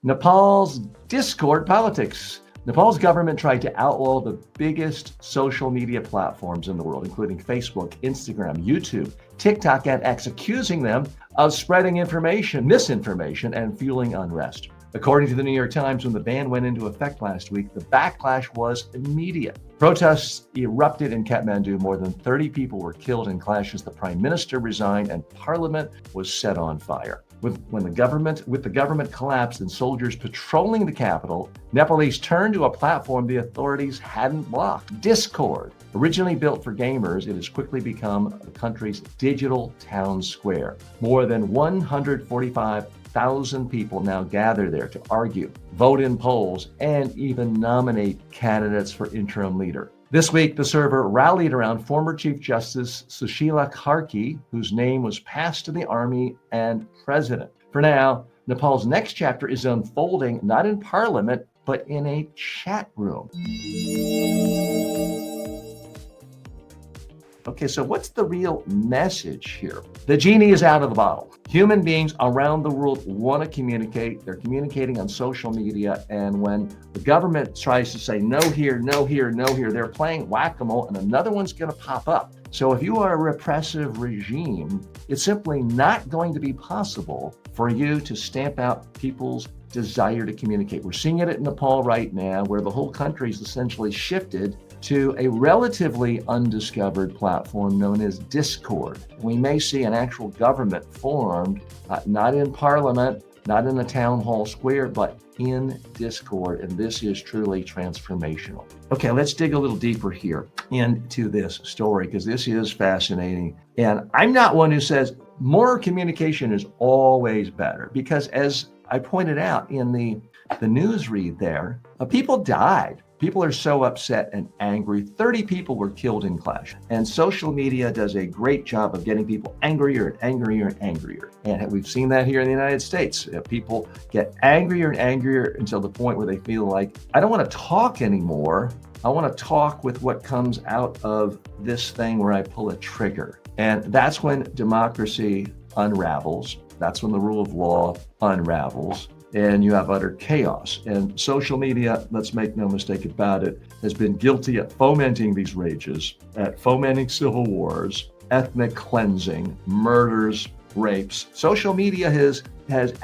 Nepal's discord politics. Nepal's government tried to outlaw the biggest social media platforms in the world, including Facebook, Instagram, YouTube, TikTok, and X, accusing them of spreading misinformation, and fueling unrest. According to the New York Times, when the ban went into effect last week, the backlash was immediate. Protests erupted in Kathmandu. More than 30 people were killed in clashes. The prime minister resigned and parliament was set on fire. With the government collapsed and soldiers patrolling the capital, Nepalese turned to a platform the authorities hadn't blocked: Discord. Originally built for gamers, it has quickly become the country's digital town square. More than 145,000 people now gather there to argue, vote in polls, and even nominate candidates for interim leader. This week, the server rallied around former Chief Justice Sushila Karki, whose name was passed to the army and president. For now, Nepal's next chapter is unfolding not in parliament, but in a chat room. Okay, so what's the real message here? The genie is out of the bottle. Human beings around the world want to communicate. They're communicating on social media. And when the government tries to say no here, no here, no here, they're playing whack-a-mole and another one's going to pop up. So if you are a repressive regime, it's simply not going to be possible for you to stamp out people's desire to communicate. We're seeing it in Nepal right now, where the whole country's essentially shifted to a relatively undiscovered platform known as Discord. We may see an actual government formed, not in parliament, not in a town hall square, but in Discord. And this is truly transformational. Okay, let's dig a little deeper here into this story, because this is fascinating. And I'm not one who says more communication is always better, because as I pointed out in the news read there, people died. People are so upset and angry. 30 people were killed in clash. And social media does a great job of getting people angrier and angrier and angrier. And we've seen that here in the United States. People get angrier and angrier until the point where they feel like, I don't want to talk anymore. I want to talk with what comes out of this thing where I pull a trigger. And that's when democracy unravels. That's when the rule of law unravels. And you have utter chaos. And social media, let's make no mistake about it, has been guilty at fomenting these rages, at fomenting civil wars, ethnic cleansing, murders, rapes. Social media has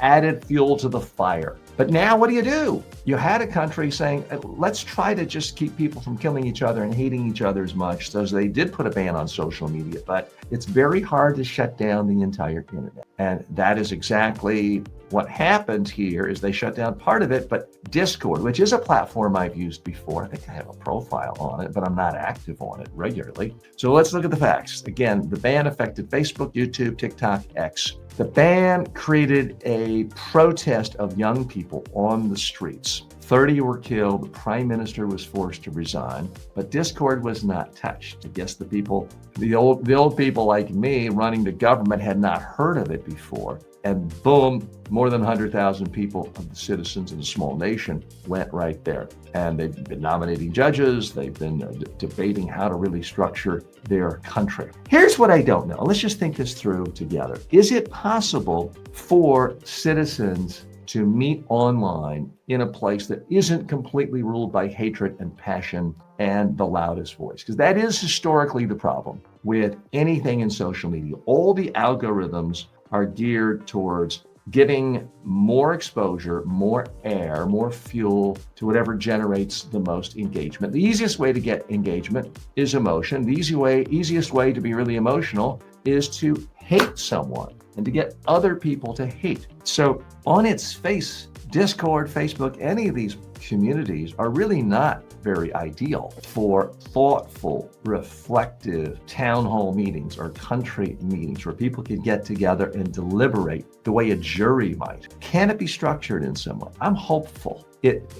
added fuel to the fire. But now what do? You had a country saying, let's try to just keep people from killing each other and hating each other as much. So they did put a ban on social media, but it's very hard to shut down the entire internet. And that is exactly what happened here. Is they shut down part of it, but Discord, which is a platform I've used before, I think I have a profile on it, but I'm not active on it regularly. So let's look at the facts. Again, the ban affected Facebook, YouTube, TikTok, X. The ban created a protest of young people on the streets. 30 were killed. The prime minister was forced to resign, but Discord was not touched. I guess the old people like me running the government had not heard of it before. And boom, more than 100,000 people of the citizens in a small nation went right there. And they've been nominating judges. They've been debating how to really structure their country. Here's what I don't know. Let's just think this through together. Is it possible for citizens to meet online in a place that isn't completely ruled by hatred and passion and the loudest voice? Because that is historically the problem with anything in social media. All the algorithms are geared towards giving more exposure, more air, more fuel to whatever generates the most engagement. The easiest way to get engagement is emotion. The easiest way to be really emotional is to hate someone and to get other people to hate. So on its face, Discord, Facebook, any of these communities are really not very ideal for thoughtful, reflective town hall meetings or country meetings where people can get together and deliberate the way a jury might. Can it be structured in some way? I'm hopeful.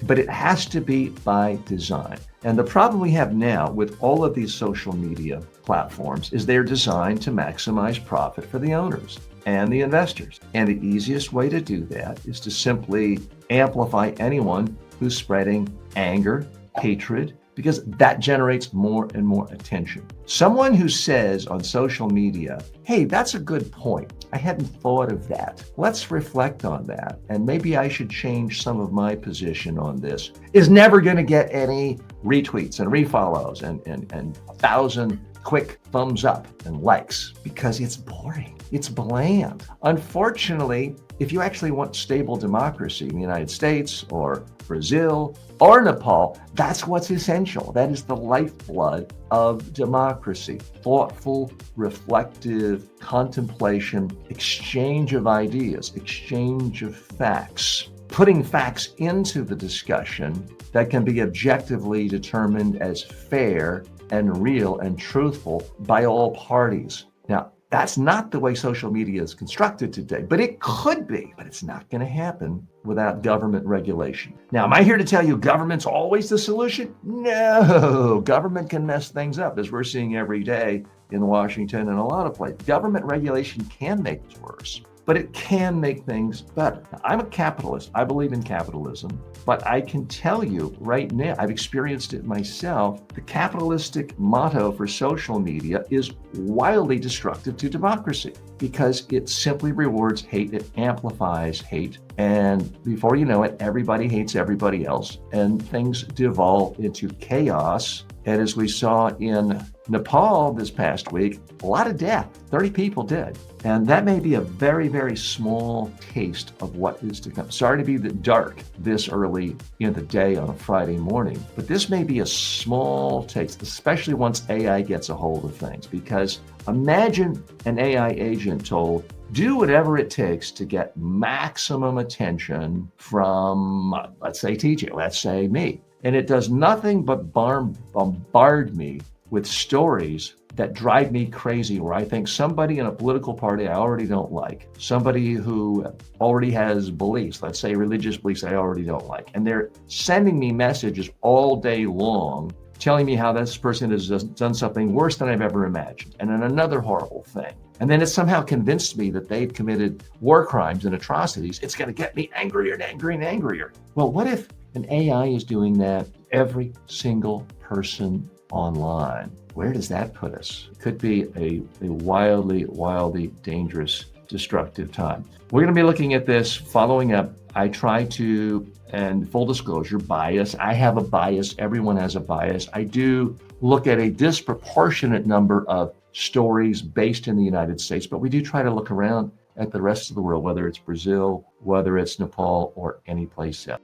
But it has to be by design. And the problem we have now with all of these social media platforms is they're designed to maximize profit for the owners and the investors. And the easiest way to do that is to simply amplify anyone who's spreading anger, hatred, because that generates more and more attention. Someone who says on social media, hey, that's a good point. I hadn't thought of that. Let's reflect on that. And maybe I should change some of my position on this, is never going to get any retweets and refollows and 1,000 quick thumbs up and likes because it's boring. It's bland. Unfortunately, if you actually want stable democracy in the United States or Brazil or Nepal, that's what's essential. That is the lifeblood of democracy. Thoughtful, reflective contemplation, exchange of ideas, exchange of facts, putting facts into the discussion that can be objectively determined as fair and real and truthful by all parties. Now, that's not the way social media is constructed today, but it could be, but it's not going to happen without government regulation. Now, am I here to tell you government's always the solution? No, government can mess things up, as we're seeing every day in Washington and a lot of places. Government regulation can make it worse, but it can make things better. Now, I'm a capitalist. I believe in capitalism, but I can tell you right now, I've experienced it myself, the capitalistic motto for social media is wildly destructive to democracy because it simply rewards hate, it amplifies hate, and before you know it, everybody hates everybody else, and things devolve into chaos. And as we saw in Nepal this past week, a lot of death, 30 people dead. And that may be a very, very small taste of what is to come. Sorry to be dark this early in the day on a Friday morning, but this may be a small taste, especially once AI gets a hold of things. Because imagine an AI agent told, do whatever it takes to get maximum attention from, let's say, TJ, let's say me. And it does nothing but bombard me with stories that drive me crazy, where I think somebody in a political party I already don't like, somebody who already has beliefs, let's say religious beliefs I already don't like, and they're sending me messages all day long telling me how this person has done something worse than I've ever imagined, and then another horrible thing. And then it somehow convinced me that they've committed war crimes and atrocities. It's going to get me angrier and angrier and angrier. Well, what if an AI is doing that every single person online? Where does that put us? It could be a wildly dangerous, destructive time. We're going to be looking at this, following up. I try to, and full disclosure, bias. I have a bias. Everyone has a bias. I do look at a disproportionate number of stories based in the United States, but we do try to look around at the rest of the world, whether it's Brazil, whether it's Nepal, or any place else.